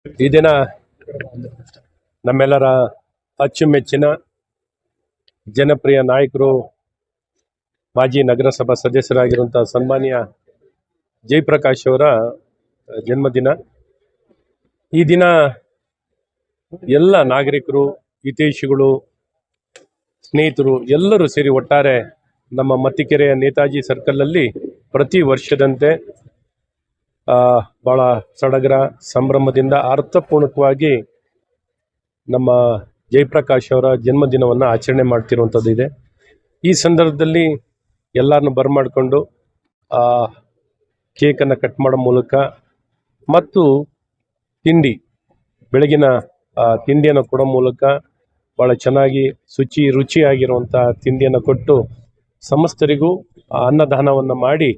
ಈ ದಿನ ನಮ್ಮೆಲ್ಲರ ಅಚ್ಚುಮೆಚ್ಚಿನ ಜನಪ್ರಿಯ ನಾಯಕರು ಮಾಜಿ ನಗರಸಭಾ ಸದಸ್ಯರಾಗಿರುವಂತಹ ಸನ್ಮಾನ್ಯ ಜಯಪ್ರಕಾಶ್ ಅವರ ಜನ್ಮದಿನ. ಈ ದಿನ ಎಲ್ಲ ನಾಗರಿಕರು, ಹಿತೈಷಿಗಳು, ಸ್ನೇಹಿತರು ಎಲ್ಲರೂ ಸೇರಿ ಒಟ್ಟಾರೆ ನಮ್ಮ ಮತ್ತಿಕೆರೆಯ ನೇತಾಜಿ ಸರ್ಕಲಲ್ಲಿ ಪ್ರತಿ ವರ್ಷದಂತೆ ಬಹಳ ಸಡಗರ ಸಂಭ್ರಮದಿಂದ ಅರ್ಥಪೂರ್ಣಕವಾಗಿ ನಮ್ಮ ಜಯಪ್ರಕಾಶ್ ಅವರ ಜನ್ಮದಿನವನ್ನು ಆಚರಣೆ ಮಾಡ್ತಿರುವಂಥದ್ದು ಇದೆ. ಈ ಸಂದರ್ಭದಲ್ಲಿ ಎಲ್ಲರನ್ನು ಬರಮಾಡಿಕೊಂಡು ಕೇಕನ್ನು ಕಟ್ ಮಾಡೋ ಮೂಲಕ ಮತ್ತು ಬೆಳಗಿನ ತಿಂಡಿಯನ್ನು ಕೊಡೋ ಮೂಲಕ ಭಾಳ ಚೆನ್ನಾಗಿ ರುಚಿಯಾಗಿರುವಂಥ ತಿಂಡಿಯನ್ನು ಕೊಟ್ಟು ಸಮಸ್ತರಿಗೂ ಅನ್ನದಾನವನ್ನು ಮಾಡಿ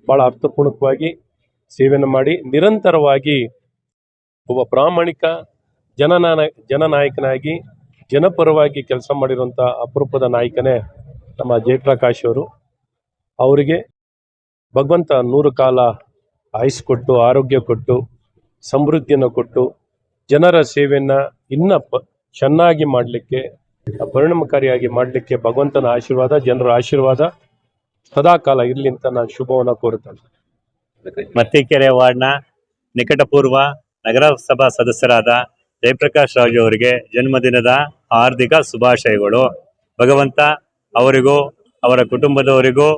ಭಾಳ ಅರ್ಥಪೂರ್ಣಕವಾಗಿ ಸೇವೆಯನ್ನು ಮಾಡಿ ನಿರಂತರವಾಗಿ ಒಬ್ಬ ಪ್ರಾಮಾಣಿಕ ಜನನಾಯಕನಾಗಿ ಜನಪರವಾಗಿ ಕೆಲಸ ಮಾಡಿರುವಂಥ ಅಪರೂಪದ ನಾಯಕನೇ ನಮ್ಮ ಜಯಪ್ರಕಾಶ್ ಅವರು. ಅವರಿಗೆ ಭಗವಂತ 100 ಕಾಲ ಆಯುಸ್ಸು ಕೊಟ್ಟು, ಆರೋಗ್ಯ ಕೊಟ್ಟು, ಸಮೃದ್ಧಿಯನ್ನು ಕೊಟ್ಟು, ಜನರ ಸೇವೆಯನ್ನು ಇನ್ನೂ ಚೆನ್ನಾಗಿ ಮಾಡಲಿಕ್ಕೆ, ಪರಿಣಾಮಕಾರಿಯಾಗಿ ಮಾಡಲಿಕ್ಕೆ ಭಗವಂತನ ಆಶೀರ್ವಾದ, ಜನರ ಆಶೀರ್ವಾದ ಸದಾಕಾಲ ಇರಲಿ ಅಂತ ನಾನು ಶುಭವನ್ನು ಕೋರುತ್ತೇನೆ. ಮತ್ತಿಕೆರೆ ವಾರ್ಡ್ನ ನಿಕಟಪೂರ್ವ ನಗರಸಭಾ ಸದಸ್ಯರಾದ ಜಯಪ್ರಕಾಶ್ ರಾಜು ಅವರಿಗೆ ಜನ್ಮದಿನದ ಹಾರ್ದಿಕ ಶುಭಾಶಯಗಳು. ಭಗವಂತ ಅವರಿಗೂ ಅವರ ಕುಟುಂಬದವರಿಗೂ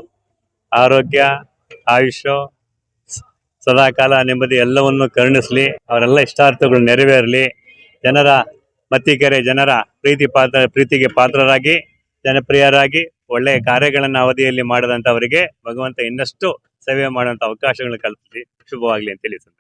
ಆರೋಗ್ಯ, ಆಯುಷ್ಯ, ಸದಾಕಾಲ ನೆಮ್ಮದಿ ಎಲ್ಲವನ್ನು ಕರುಣಿಸಲಿ. ಅವರೆಲ್ಲ ಇಷ್ಟಾರ್ಥಗಳು ನೆರವೇರಲಿ. ಮತ್ತಿಕೆರೆ ಜನರ ಪ್ರೀತಿಗೆ ಪಾತ್ರರಾಗಿ, ಜನಪ್ರಿಯರಾಗಿ, ಒಳ್ಳೆಯ ಕಾರ್ಯಗಳನ್ನು ಅವಧಿಯಲ್ಲಿ ಮಾಡದಂಥವರಿಗೆ ಭಗವಂತ ಇನ್ನಷ್ಟು ಸೇವೆ ಮಾಡುವಂಥ ಅವಕಾಶಗಳನ್ನು ಕಲ್ಪಿಸಿ ಶುಭವಾಗಲಿ ಅಂತ ತಿಳಿಸುತ್ತೆ.